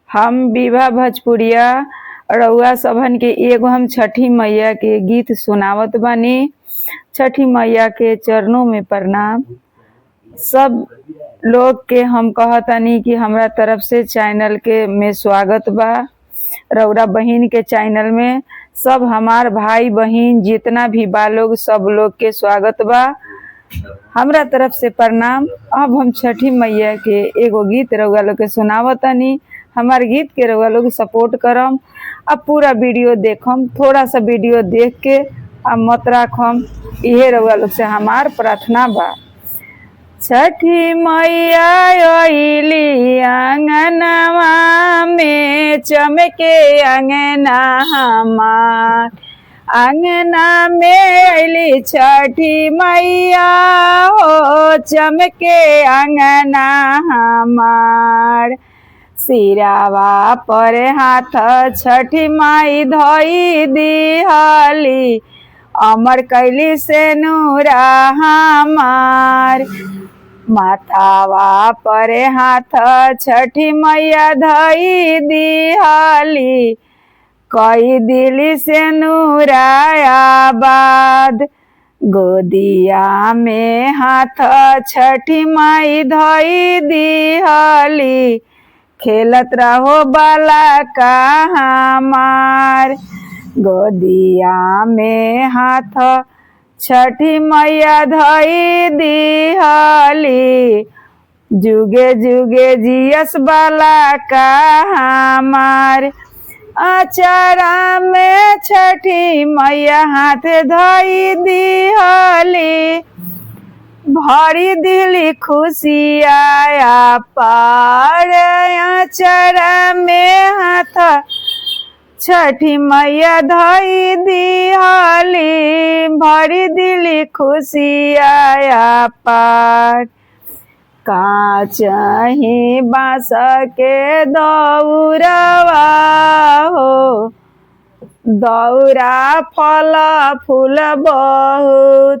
हम विभा भोजपुरिया रउआ सबन के एगो हम छठी मैया के गीत सुनावत बानी। छठी मैया के चरणों में प्रणाम। सब लोग के हम कहतानी कि हमरा तरफ से चैनल के में स्वागत बा। रउरा बहिन के चैनल में सब हमार भाई बहिन जितना भी बा लोग सब लोग के स्वागत बा। हमरा तरफ से प्रणाम। अब हम छठी मैया के एगो गीत रउआ लोग के सुनावतानी। हमार गीत के रउआ लोग सपोर्ट करम। अब पूरा वीडियो देखम, थोड़ा सा वीडियो देख के अब मत राखम। इहे रउआ लोग से हमार प्रार्थना बा। छठी मैया आइली आंगनवा में, चमके अंगना हमार। अंगना में आइली छठी मैया हो, चमके अंगना हमार। सिरावा पर हाथ छठी माई धोई दिहली, अमर कैली से नूरा हमार। माथावा पर हाथ छठी मैया धोई दिहली, कई दिली से नूरा आबाद। गोदिया में हाथ छठी माई धोई दिहली, खेलत रहो बाला का हमार। गोदिया में हाथ छठी मैया धोई दिहली, जुगे जुगे जियस बाला का हमार। अचारा में छठी मैया हाथ धोई दिहली, भरी दिली खुशी आया पार। अचारा में हाथ छठी मैया धोई दिहली, भरी दिली खुशी आया पार। काचही बांस के दौरवा हो, दौरा फल फूल बहुत।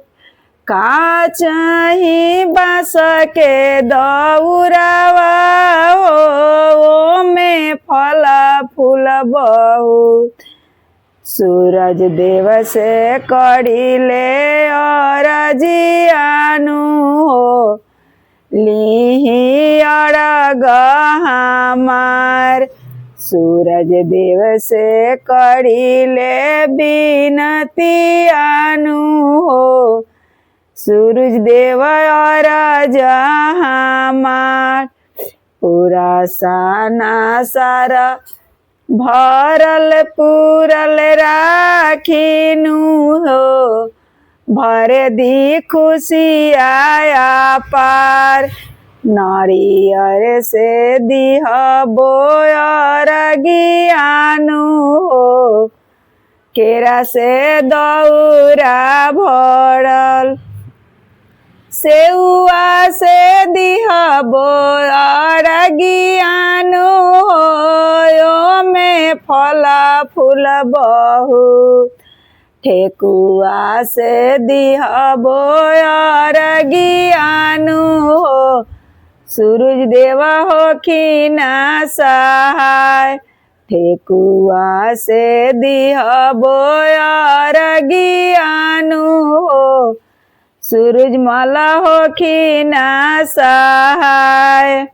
काचही बांस के दौरवा हो, में फल फूल बहुत। सूरज देव से करिले अरजियानु हो, लीही अरग हमार। सूरज देव से करिले बिनती आनु हो, सूरज देव अरज हमार। पूरा साना सारा भरल पूरल राखिनु हो, भर दी खुशी आया पार। नारियर से दिह बोयर गियानु हो, केरा से दौरा भरल। सेउआ से दिह बोयर गियानु हो, में फल फूल बहुत। ठेकुआ से दिह बोयर गियानु हो, सूरज देवा होखिन सहाय। ठेकुआ से दिह बोयर गियानु हो, सूरज मला होखिन सहाय।